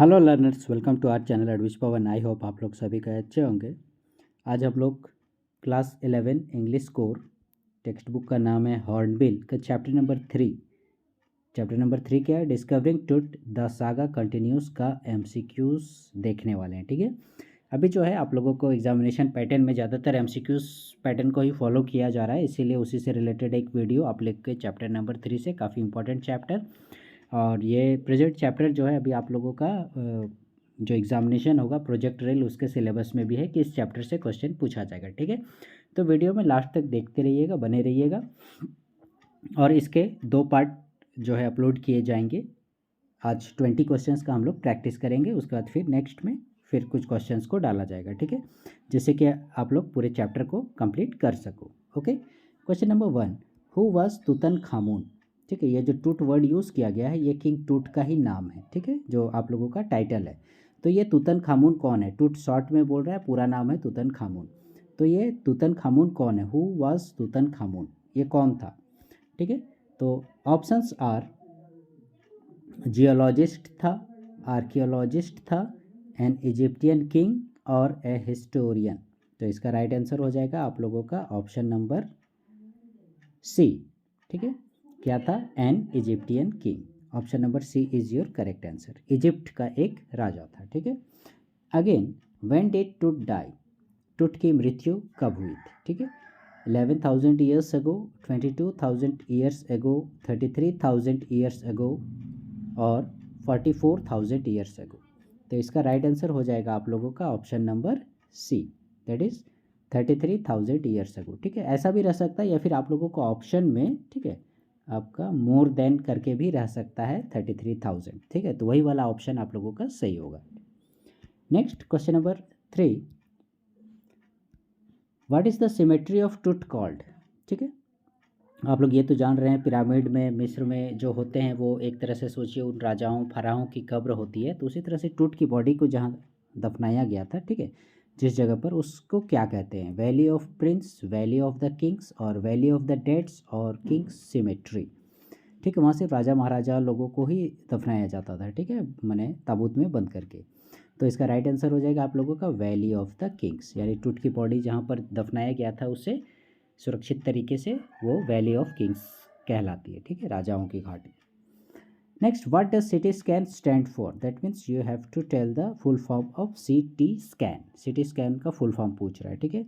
Hello learners, welcome to our channel एडविश Pawan. I hope आप लोग सभी का अच्छे होंगे। आज हम लोग class 11 English core textbook का नाम है हॉर्नबिल का चैप्टर नंबर 3। चैप्टर नंबर 3 क्या है? Discovering truth the saga continuous का एमसीक्यूज देखने वाले हैं। ठीक है, अभी जो है आप लोगों को एग्जामिनेशन पैटर्न में ज़्यादातर एमसीक्यूज पैटर्न को ही फॉलो किया जा रहा है, इसीलिए उसी से रिलेटेड एक वीडियो आप लोग के चैप्टर नंबर 3 से, काफ़ी इंपॉर्टेंट चैप्टर। और ये प्रोजेक्ट चैप्टर जो है अभी आप लोगों का जो एग्जामिनेशन होगा प्रोजेक्ट रेल, उसके सिलेबस में भी है कि इस चैप्टर से क्वेश्चन पूछा जाएगा। ठीक है, तो वीडियो में लास्ट तक देखते रहिएगा, बने रहिएगा। और इसके 2 पार्ट जो है अपलोड किए जाएंगे। आज 20 क्वेश्चंस का हम लोग प्रैक्टिस करेंगे, उसके बाद फिर नेक्स्ट में फिर कुछ क्वेश्चंस को डाला जाएगा। ठीक है, जिससे कि आप लोग पूरे चैप्टर को कंप्लीट कर सको। Okay, question number 1, who was Tutankhamun? ठीक है, ये जो टूट वर्ड यूज़ किया गया है ये किंग टूट का ही नाम है। ठीक है, जो आप लोगों का टाइटल है। तो ये तूतनखामुन कौन है? टूट शॉर्ट में बोल रहा है, पूरा नाम है तूतनखामुन। तो ये तूतनखामुन कौन है? हु वाज तूतनखामुन, ये कौन था? ठीक है, तो ऑप्शंस आर जियोलॉजिस्ट था, आर्कियोलॉजिस्ट था, एन इजिप्टियन किंग और ए हिस्टोरियन। तो इसका राइट आंसर हो जाएगा आप लोगों का ऑप्शन नंबर सी। ठीक है, क्या था? An Egyptian king. Option number C is your correct answer. Egypt का एक राजा था। ठीक है, again when did Tut die? Tut की मृत्यु कब हुई थी? ठीक है, 11,000 years ago, 22,000 years ago, 33,000 years ago और 44,000 ईयर्स अगो। तो इसका राइट आंसर हो जाएगा आप लोगों का option number C, that is 33,000 years ago. ठीक है, ऐसा भी रह सकता है या फिर आप लोगों को ऑप्शन में, ठीक है, आपका मोर देन करके भी रह सकता है 33,000। ठीक है, तो वही वाला ऑप्शन आप लोगों का सही होगा। Next question number 3, what is the symmetry of टूट कॉल्ड? ठीक है, आप लोग ये तो जान रहे हैं, पिरामिड में मिस्र में जो होते हैं वो एक तरह से सोचिए उन राजाओं फराहों की कब्र होती है, तो उसी तरह से टूट की बॉडी को जहाँ दफनाया गया था, ठीक है, जिस जगह पर, उसको क्या कहते हैं? Valley of Prince, valley of the Kings और वैली ऑफ द डेड्स और किंग्स सिमेट्री। ठीक है, वहाँ सिर्फ राजा महाराजा लोगों को ही दफनाया जाता था। ठीक है, मैंने ताबूत में बंद करके। तो इसका राइट आंसर हो जाएगा आप लोगों का वैली ऑफ द किंग्स, यानी टूट की बॉडी जहाँ पर दफनाया गया था उसे सुरक्षित तरीके से वो वैली ऑफ किंग्स कहलाती है। ठीक है, राजाओं की घाटी। Next, what does CT scan stand for? That means you have to tell the full form of CT scan. CT scan का फुल फॉर्म पूछ रहा है। ठीक है,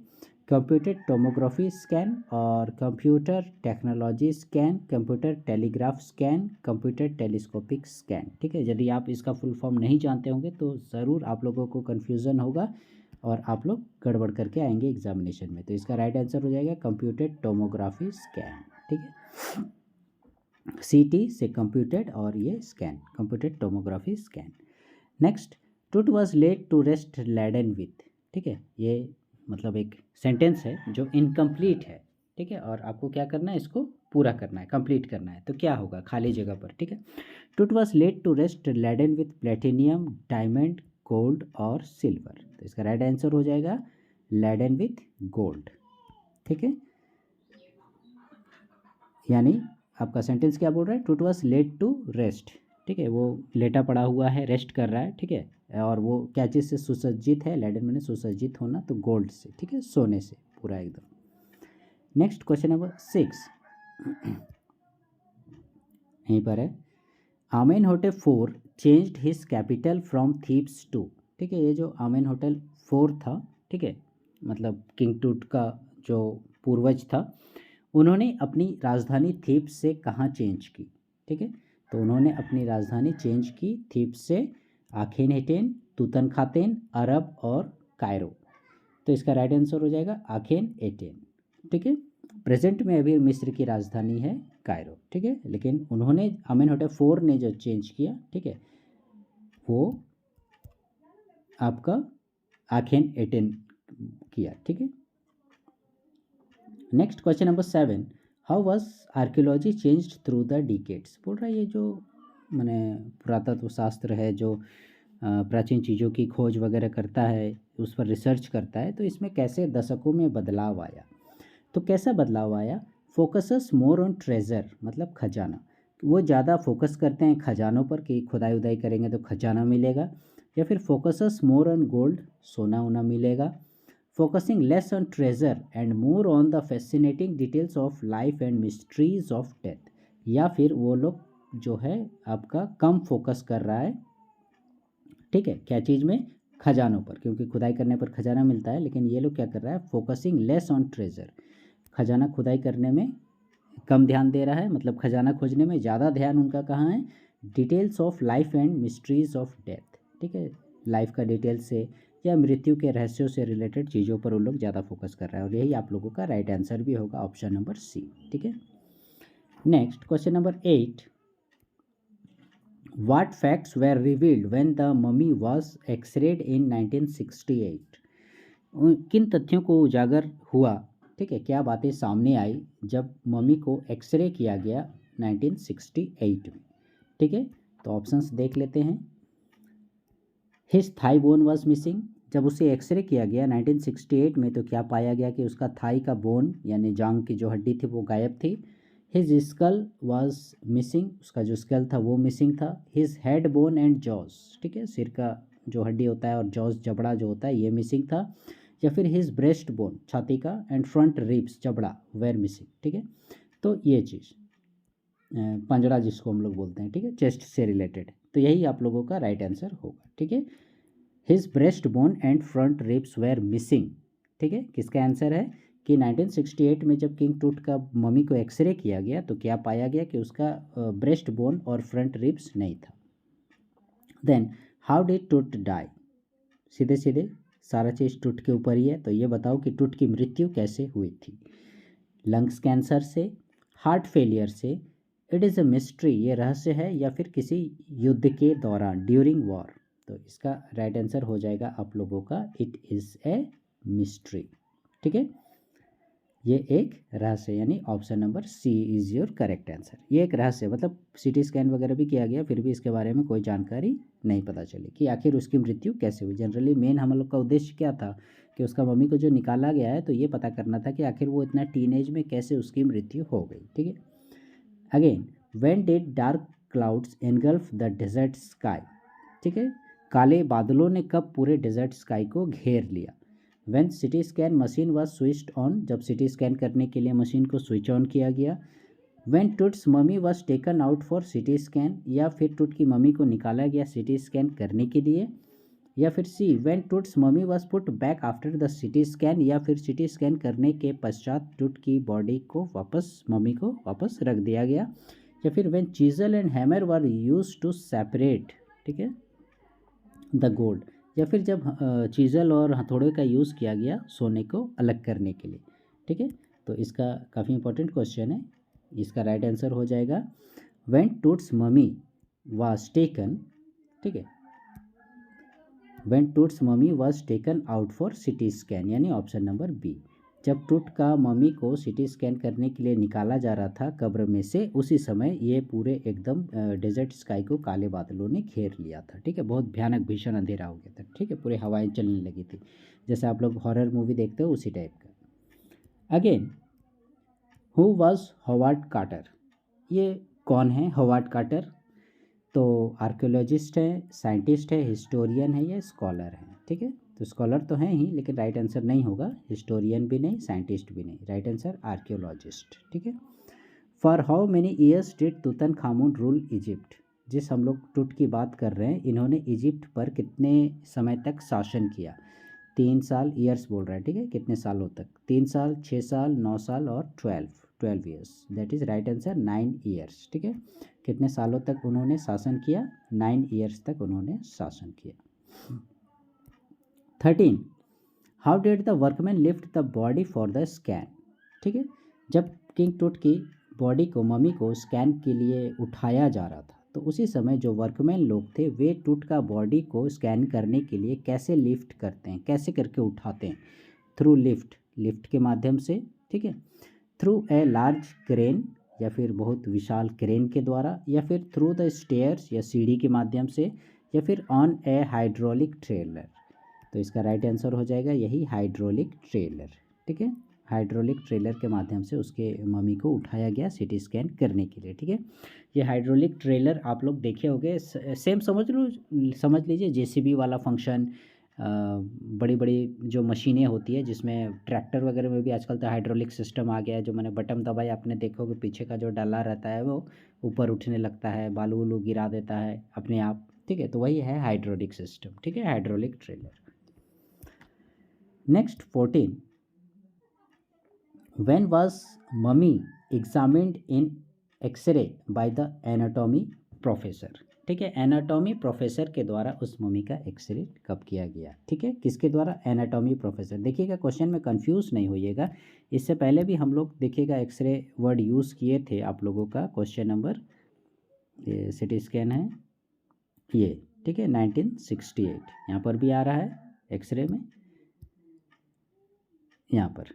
कंप्यूटर टोमोग्राफी स्कैन और computer technology scan, computer telegraph scan, computer telescopic scan. ठीक है, यदि आप इसका फुल फॉर्म नहीं जानते होंगे तो ज़रूर आप लोगों को कन्फ्यूज़न होगा और आप लोग गड़बड़ करके आएंगे एग्जामिनेशन में। तो इसका राइट आंसर हो जाएगा कंप्यूटर टोमोग्राफी स्कैन। ठीक है, सीटी से कंप्यूटेड और ये scan, computed tomography scan. Next, Tut was laid to rest laden with. ठीक है, ये मतलब एक सेंटेंस है जो इनकम्प्लीट है। ठीक है, और आपको क्या करना है? इसको पूरा करना है, कंप्लीट करना है। तो क्या होगा खाली जगह पर? ठीक है, Tut was laid to rest laden with platinum, diamond, gold और सिल्वर। तो इसका राइट आंसर हो जाएगा लैडन विथ गोल्ड। ठीक है, यानी आपका सेंटेंस क्या बोल रहा है? Tut was laid to rest. ठीक है, वो लेटा पड़ा हुआ है, रेस्ट कर रहा है। ठीक है, और वो क्या चीज़ से सुसज्जित है? लैडन मैंने सुसज्जित होना, तो गोल्ड से। ठीक है, सोने से पूरा एकदम। नेक्स्ट क्वेश्चन नंबर 6 यहीं पर है, Amenhotep 4 changed his capital from Thebes to. ठीक है, ये जो आमेनहोटेप 4 था, ठीक है, मतलब किंग टूट का जो पूर्वज था, उन्होंने अपनी राजधानी थीब्स से कहाँ चेंज की? ठीक है, तो उन्होंने अपनी राजधानी चेंज की थीब्स से आखेनहेटेन, तूतनखातेन, अरब और कायरो। तो इसका राइट आंसर हो जाएगा आखेनएटेन। ठीक है, प्रेजेंट में अभी मिस्र की राजधानी है कायरो। ठीक है, लेकिन उन्होंने आमेनहोटेप 4 ने जो चेंज किया, ठीक है, वो आपका आखेनएटेन किया। ठीक है, next question number 7, how was archaeology changed through the decades? बोल रहा है ये जो मैंने पुरातत्व शास्त्र है जो प्राचीन चीज़ों की खोज वगैरह करता है, उस पर रिसर्च करता है, तो इसमें कैसे दशकों में बदलाव आया? तो कैसा बदलाव आया? फोकसस मोर ऑन ट्रेजर, मतलब खजाना, वो ज़्यादा फोकस करते हैं खजानों पर कि खुदाई उदाई करेंगे तो खजाना मिलेगा, या फिर फोकसस मोर ऑन गोल्ड, सोना वोना मिलेगा। Focusing less on treasure and more on the fascinating details of life and mysteries of death, या फिर वो लोग जो है आपका कम फोकस कर रहा है, ठीक है, क्या चीज़ में, खजानों पर, क्योंकि खुदाई करने पर खजाना मिलता है, लेकिन ये लोग क्या कर रहा है, फोकसिंग लेस ऑन ट्रेजर, खजाना खुदाई करने में कम ध्यान दे रहा है, मतलब खजाना खोजने में ज़्यादा ध्यान उनका कहाँ है, details of life and mysteries of death, ठीक है, लाइफ का डिटेल से या मृत्यु के रहस्यों से रिलेटेड चीज़ों पर वो लोग ज़्यादा फोकस कर रहा है, और यही आप लोगों का राइट आंसर भी होगा, ऑप्शन नंबर सी, ठीक है। Next question number 8, What facts were revealed when the mummy was X-rayed in 1968? किन तथ्यों को उजागर हुआ, ठीक है, क्या बातें सामने आई जब मम्मी को एक्सरे किया गया 1968 में, ठीक है। तो ऑप्शंस देख लेते हैं। His thigh bone was missing, जब उसे एक्सरे किया गया 1968 में तो क्या पाया गया कि उसका थाई का बोन यानी जांग की जो हड्डी थी वो गायब थी। हिज स्कल वाज मिसिंग, उसका जो स्कल था वो मिसिंग था। His head bone and jaws, ठीक है, सिर का जो हड्डी होता है और जॉज जबड़ा जो होता है ये मिसिंग था। या फिर हिज ब्रेस्ट बोन, छाती का, एंड फ्रंट रिब्स, जबड़ा, वेर मिसिंग, ठीक है। तो ये चीज़ पंजड़ा जिसको हम लोग बोलते हैं, ठीक है, चेस्ट से रिलेटेड, तो यही आप लोगों का राइट आंसर होगा, ठीक है। His breast bone and front ribs were missing, ठीक है, किसका आंसर है कि 1968 में जब किंग टूट का मम्मी को एक्सरे किया गया तो क्या पाया गया कि उसका ब्रेस्ट बोन और फ्रंट रिब्स नहीं था। Then how did Tut die, सीधे सीधे सारा चीज़ टूट के ऊपर ही है, तो ये बताओ कि टूट की मृत्यु कैसे हुई थी। लंग्स कैंसर से, हार्ट फेलियर से, इट इज़ अ मिस्ट्री, ये रहस्य है, या फिर किसी युद्ध के दौरान, ड्यूरिंग वॉर। तो इसका राइट आंसर हो जाएगा आप लोगों का इट इज़ ए मिस्ट्री, ठीक है। ये एक रहस्य, यानी option number C is your correct answer. ये एक रहस्य, मतलब सीटी स्कैन वगैरह भी किया गया फिर भी इसके बारे में कोई जानकारी नहीं पता चली कि आखिर उसकी मृत्यु कैसे हुई। जनरली मेन हम लोग का उद्देश्य क्या था कि उसका मम्मी को जो निकाला गया है तो ये पता करना था कि आखिर वो इतना टीनेज में कैसे उसकी मृत्यु हो गई, ठीक है। Again, when did dark clouds engulf the desert sky, ठीक है, काले बादलों ने कब पूरे डेजर्ट स्काई को घेर लिया। When CT scan machine was switched on, जब सिटी स्कैन करने के लिए मशीन को स्विच ऑन किया गया। When Tut's mummy was taken out for city scan, या फिर टूट की मम्मी को निकाला गया सिटी स्कैन करने के लिए। या फिर C, when Tut's mummy was put back after the CT scan, या फिर सिटी स्कैन करने के पश्चात टूट की बॉडी को वापस, मम्मी को वापस रख दिया गया। या फिर when chisel and hammer were used to separate, ठीक है, द गोल्ड, या फिर जब चीज़ल और हथौड़े का यूज़ किया गया सोने को अलग करने के लिए, ठीक है। तो इसका काफ़ी इंपॉर्टेंट क्वेश्चन है, इसका राइट आंसर हो जाएगा when Tut's mummy was taken, ठीक है, when Tut's mummy was taken out for CT scan, यानी ऑप्शन नंबर बी। जब टूट का मम्मी को सिटी स्कैन करने के लिए निकाला जा रहा था कब्र में से, उसी समय ये पूरे एकदम डेजर्ट स्काई को काले बादलों ने घेर लिया था, ठीक है, बहुत भयानक भीषण अंधेरा हो गया था, ठीक है, पूरे हवाएं चलने लगी थी, जैसे आप लोग हॉरर मूवी देखते हो उसी टाइप का। अगेन, हु वाज हॉवार्ड कार्टर, ये कौन है हॉवार्ड कार्टर। तो आर्कियोलॉजिस्ट है, साइंटिस्ट है, हिस्टोरियन है, या स्कॉलर है, ठीक है। तो स्कॉलर तो हैं ही लेकिन राइट आंसर नहीं होगा, हिस्टोरियन भी नहीं, साइंटिस्ट भी नहीं, राइट आंसर आर्कियोलॉजिस्ट, ठीक है। For how many years did Tutankhamun rule Egypt, जिस हम लोग टूट की बात कर रहे हैं, इन्होंने इजिप्ट पर कितने समय तक शासन किया। 3 साल, ईयर्स बोल रहा है, ठीक है, कितने सालों तक, 3 साल, 6 साल, 9 साल और 12 years, that is right answer 9 years, ठीक है। कितने सालों तक उन्होंने शासन किया, 9 ईयर्स तक उन्होंने शासन किया। 13, how did the workman lift the body for the scan, ठीक है, जब किंग टूट की बॉडी को, मम्मी को स्कैन के लिए उठाया जा रहा था तो उसी समय जो वर्कमैन लोग थे वे टूट का बॉडी को स्कैन करने के लिए कैसे लिफ्ट करते हैं, कैसे करके उठाते हैं, थ्रू लिफ्ट, लिफ्ट के माध्यम से, ठीक है, थ्रू ए लार्ज क्रेन, या फिर बहुत विशाल क्रेन के द्वारा, या फिर थ्रू द स्टेयर्स, या सीढ़ी के माध्यम से, या फिर ऑन ए हाइड्रोलिक ट्रेलर। तो इसका राइट आंसर हो जाएगा यही हाइड्रोलिक ट्रेलर, ठीक है। हाइड्रोलिक ट्रेलर के माध्यम से उसके मम्मी को उठाया गया सीटी स्कैन करने के लिए। ठीक है, ये हाइड्रोलिक ट्रेलर आप लोग देखे होंगे, सेम समझ लीजिए जेसीबी वाला फंक्शन। बड़ी बड़ी जो मशीनें होती है जिसमें ट्रैक्टर वगैरह में भी आजकल तो हाइड्रोलिक सिस्टम आ गया है, जो मैंने बटन दबाए आपने देखोगे पीछे का जो डाला रहता है वो ऊपर उठने लगता है, बालू वालू गिरा देता है अपने आप। ठीक है, तो वही है हाइड्रोलिक सिस्टम। ठीक है, hydraulic trailer. Next 14, when was mummy examined in X ray by the anatomy professor. ठीक है, एनाटॉमी प्रोफेसर के द्वारा उस मम्मी का एक्सरे कब किया गया। ठीक है, किसके द्वारा, एनाटॉमी प्रोफेसर। देखिएगा क्वेश्चन में कंफ्यूज नहीं होइएगा, इससे पहले भी हम लोग देखिएगा एक्सरे वर्ड यूज़ किए थे आप लोगों का। क्वेश्चन नंबर, ये सिटी स्कैन है ये। ठीक है, 1968 यहाँ पर भी आ रहा है एक्सरे में यहाँ पर।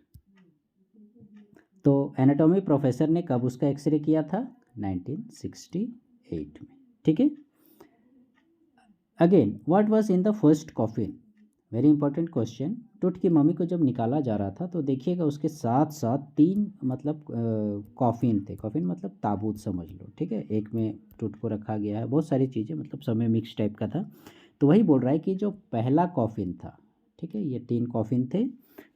तो एनाटॉमी प्रोफेसर ने कब उसका एक्सरे किया था, 1968 में। ठीक है, again what was in the first coffin, very important question. टूट की मम्मी को जब निकाला जा रहा था तो देखिएगा उसके साथ साथ 3 मतलब कॉफिन थे। कॉफिन मतलब ताबूत समझ लो। ठीक है, एक में टूट को रखा गया है, बहुत सारी चीज़ें, मतलब सब में मिक्स टाइप का था। तो वही बोल रहा है कि जो पहला कॉफिन था, ठीक है, ये 3 कॉफिन थे,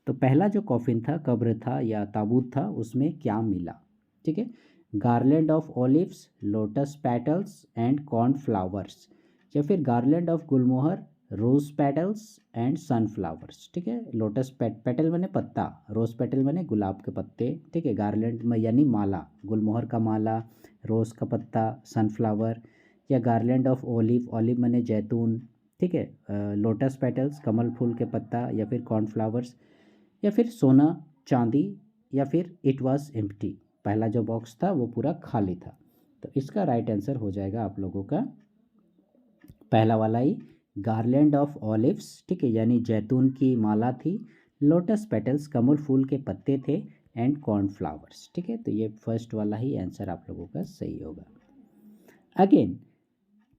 तो पहला जो कॉफिन था, कब्र था या ताबूत था, उसमें क्या मिला। ठीक है, garland of olives, lotus petals and corn flowers, या फिर garland of gulmohar, rose petals and sunflowers. ठीक है, लोटस पेटल मैंने पत्ता, रोज पेटल मैंने गुलाब के पत्ते। ठीक है, गार्लैंड में यानी माला, गुलमोहर का माला, रोज़ का पत्ता, सनफ्लावर, या गार्लैंड ऑफ ओलिव, ओलिव मैंने जैतून। ठीक है, लोटस पेटल्स कमल फूल के पत्ता, या फिर कॉर्नफ्लावर्स, या फिर सोना चांदी, या फिर इट वाज एम्प्टी, पहला जो बॉक्स था वो पूरा खाली था। तो इसका राइट आंसर हो जाएगा आप लोगों का पहला वाला ही, गार्लैंड ऑफ ऑलिव्स। ठीक है, यानी जैतून की माला थी, लोटस पेटल्स कमल फूल के पत्ते थे, एंड कॉर्नफ्लावर्स। ठीक है, तो ये फर्स्ट वाला ही आंसर आप लोगों का सही होगा। Again,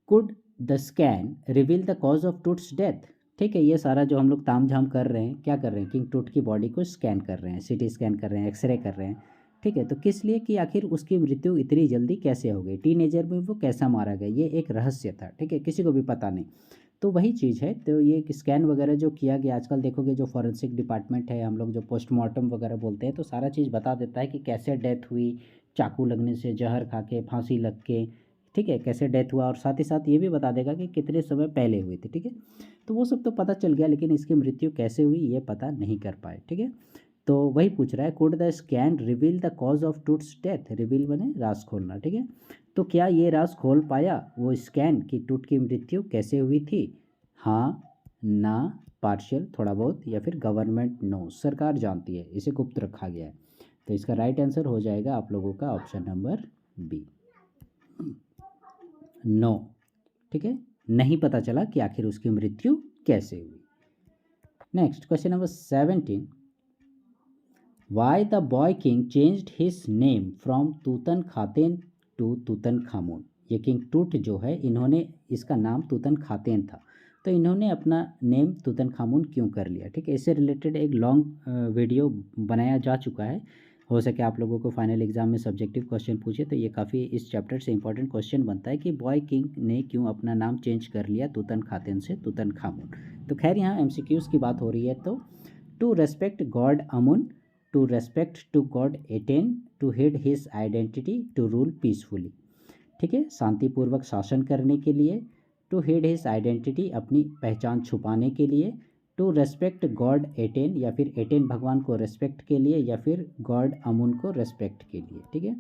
could the scan reveal the cause of Toots death. ठीक है, ये सारा जो हम लोग ताम झाम कर रहे हैं, क्या कर रहे हैं, किंग टूट की बॉडी को स्कैन कर रहे हैं, सीटी स्कैन कर रहे हैं, एक्सरे कर रहे हैं। ठीक है, तो किस लिए कि आखिर उसकी मृत्यु इतनी जल्दी कैसे हो गई, टीनेजर में वो कैसा मारा गया, ये एक रहस्य था। ठीक है, किसी को भी पता नहीं। तो वही चीज़ है, तो ये स्कैन वगैरह जो किया गया, आजकल देखोगे जो फॉरेंसिक डिपार्टमेंट है, हम लोग जो पोस्टमार्टम वगैरह बोलते हैं, तो सारा चीज़ बता देता है कि कैसे डेथ हुई, चाकू लगने से, जहर खा के, फांसी लग के। ठीक है, कैसे डेथ हुआ, और साथ ही साथ ये भी बता देगा कि कितने समय पहले हुई थी। ठीक है, तो वो सब तो पता चल गया, लेकिन इसकी मृत्यु कैसे हुई ये पता नहीं कर पाए। ठीक है, तो वही पूछ रहा है, could the scan reveal the cause of Toots death, reveal बने राज खोलना। ठीक है, तो क्या ये राज खोल पाया वो स्कैन कि टूट की मृत्यु कैसे हुई थी, हाँ, ना, पार्शियल थोड़ा बहुत, या फिर गवर्नमेंट नो, सरकार जानती है, इसे गुप्त रखा गया है। तो इसका राइट आंसर हो जाएगा आप लोगों का ऑप्शन नंबर बी, नो। ठीक है, नहीं पता चला कि आखिर उसकी मृत्यु कैसे हुई। Next question number 17, why the boy king changed his name from Tutankhaten to Tutankhamun. ये किंग टूट जो है, इन्होंने, इसका नाम तूतन खातेन था, तो इन्होंने अपना नेम तूतन खामून क्यों कर लिया। ठीक है, इससे रिलेटेड एक लॉन्ग वीडियो बनाया जा चुका है, हो सके आप लोगों को फाइनल एग्जाम में सब्जेक्टिव क्वेश्चन पूछे तो ये काफ़ी इस चैप्टर से इंपॉर्टेंट क्वेश्चन बनता है कि बॉय किंग ने क्यों अपना नाम चेंज कर लिया तूतन खातेन से तूतन खामून। तो खैर यहाँ एमसीक्यूज़ की बात हो रही है, तो to respect god Amun, to respect to god Aten, to hide his identity, to rule peacefully. ठीक है, शांतिपूर्वक शासन करने के लिए, टू हिड हिज आइडेंटिटी, अपनी पहचान छुपाने के लिए, टू रेस्पेक्ट गॉड एटेन, या फिर एटेन भगवान को रेस्पेक्ट के लिए, या फिर गॉड अमुन को रेस्पेक्ट के लिए। ठीक है,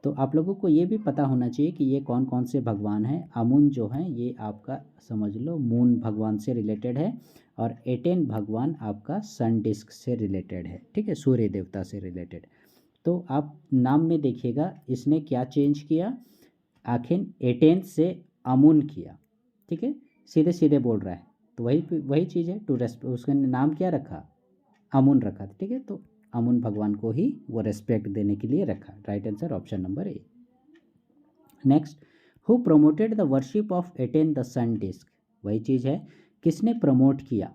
तो आप लोगों को ये भी पता होना चाहिए कि ये कौन कौन से भगवान हैं। अमुन जो हैं ये आपका समझ लो मून भगवान से रिलेटेड है, और एटेन भगवान आपका सन डिस्क से रिलेटेड है। ठीक है, सूर्य देवता से रिलेटेड। तो आप नाम में देखिएगा इसने क्या चेंज किया, आखिर एटेन से अमुन किया। ठीक है, सीधे सीधे बोल रहा है, तो वही चीज़ है, टू रेस्पेक्ट, उसका नाम क्या रखा, अमुन रखा था। ठीक है, तो अमुन भगवान को ही वो रेस्पेक्ट देने के लिए रखा। Right answer option number A. Next, who promoted the worship of Aten the sun disc. वही चीज़ है, किसने प्रमोट किया।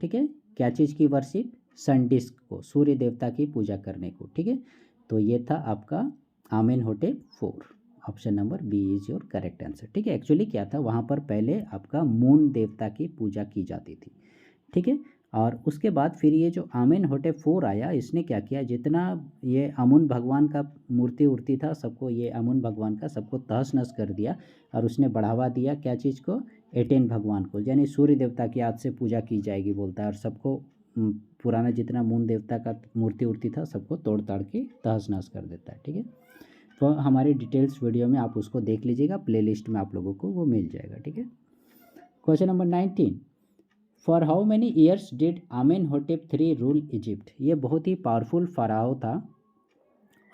ठीक है, क्या चीज़ की वर्शिप, सन डिस्क को, सूर्य देवता की पूजा करने को, ठीक है। तो ये था आपका Amenhotep 4। Option number B is your correct answer, ठीक है। एक्चुअली क्या था, वहाँ पर पहले आपका मून देवता की पूजा की जाती थी, ठीक है। और उसके बाद फिर ये जो आमेनहोटेप 4 आया, इसने क्या किया, जितना ये अमुन भगवान का मूर्ति उर्ति था सबको, ये अमुन भगवान का सबको तहस नहस कर दिया और उसने बढ़ावा दिया क्या चीज़ को, एटेन भगवान को, यानी सूर्य देवता की आज से पूजा की जाएगी बोलता है। और सबको पुराना जितना मून देवता का मूर्ति उर्ति था सबको तोड़ ताड़ के तहस नहस कर देता है, ठीक है। तो हमारे डिटेल्स वीडियो में आप उसको देख लीजिएगा, प्लेलिस्ट में आप लोगों को वो मिल जाएगा, ठीक है। Question number 19, for how many years did Amenhotep 3 rule Egypt. ये बहुत ही पावरफुल फ़राओ था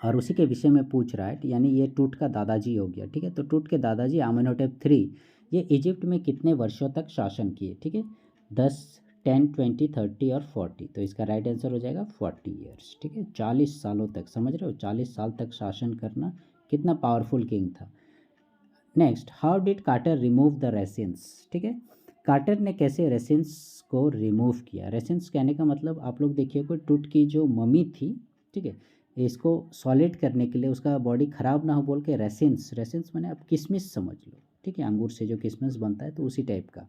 और उसी के विषय में पूछ रहा है, यानी ये टूट का दादाजी हो गया, ठीक है। तो टूट के दादाजी आमेनहोटेप 3 ये इजिप्ट में कितने वर्षों तक शासन किए, ठीक है। 10, 10, 20, 30 और 40। तो इसका राइट आंसर हो जाएगा 40 ईयर्स, ठीक है। 40 सालों तक, समझ रहे हो, 40 साल तक शासन करना, कितना पावरफुल किंग था। Next, how did Carter remove the resins, ठीक है। कार्टर ने कैसे रेसिन्स को रिमूव किया। रेसिन्स कहने का मतलब आप लोग देखिए, कोई टूट की जो मम्मी थी, ठीक है, इसको सॉलिड करने के लिए, उसका बॉडी ख़राब ना हो बोल के रेसिन्स, रेसिन्स मैंने आप किशमिश समझ लो, ठीक है, अंगूर से जो किशमिश बनता है तो उसी टाइप का।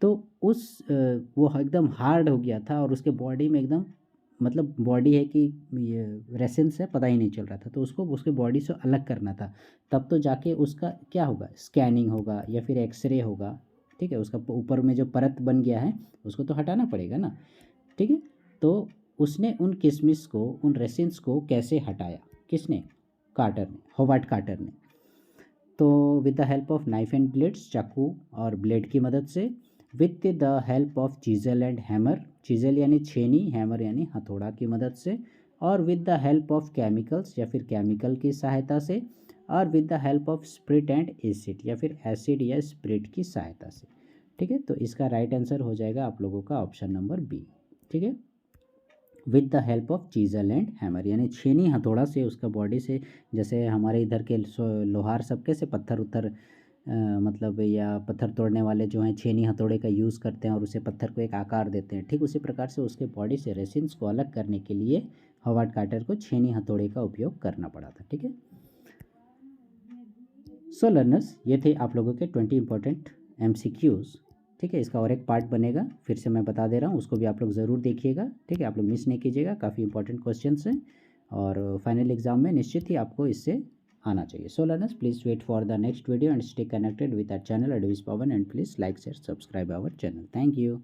तो वो एकदम हार्ड हो गया था और उसके बॉडी में एकदम, मतलब बॉडी है कि ये रेसेंस है पता ही नहीं चल रहा था, तो उसको उसके बॉडी से अलग करना था। तब तो जाके उसका क्या होगा, स्कैनिंग होगा या फिर एक्सरे होगा, ठीक है। उसका ऊपर में जो परत बन गया है उसको तो हटाना पड़ेगा ना, ठीक है। तो उसने उन किशमिश को, उन रेसिन्स को कैसे हटाया, किसने, कार्टर ने, होवार्ड कार्टर ने। तो with the help of knife and blades, चाकू और ब्लेड की मदद से, with the help of chisel and hammer, chisel यानी छेनी, हैमर यानी हथौड़ा की मदद से, और with the help of chemicals या फिर केमिकल की सहायता से, और with the help of spirit and acid या फिर एसिड या स्प्रिट की सहायता से, ठीक है। तो इसका राइट आंसर हो जाएगा आप लोगों का ऑप्शन नंबर बी, ठीक है। With the help of chisel and hammer, यानी छेनी हथौड़ा से उसका बॉडी से, जैसे हमारे इधर के लोहार सब कैसे पत्थर उत्थर मतलब या पत्थर तोड़ने वाले जो हैं छेनी हथौड़े का यूज़ करते हैं और उसे पत्थर को एक आकार देते हैं, ठीक उसी प्रकार से उसके बॉडी से रेसिन्स को अलग करने के लिए होवार्ड कार्टर को छेनी हथौड़े का उपयोग करना पड़ा था, ठीक है। सो लर्नर्स, ये थे आप लोगों के 20 इंपॉर्टेंट MCQs, ठीक है। इसका और एक पार्ट बनेगा, फिर से मैं बता दे रहा हूँ, उसको भी आप लोग ज़रूर देखिएगा, ठीक है। आप लोग मिस नहीं कीजिएगा, काफ़ी इंपॉर्टेंट क्वेश्चंस हैं और फाइनल एग्जाम में निश्चित ही आपको इससे आना चाहिए। So learners, please wait for the next video and stay connected with our channel एडविस Pawan, and please like share subscribe our channel. Thank you.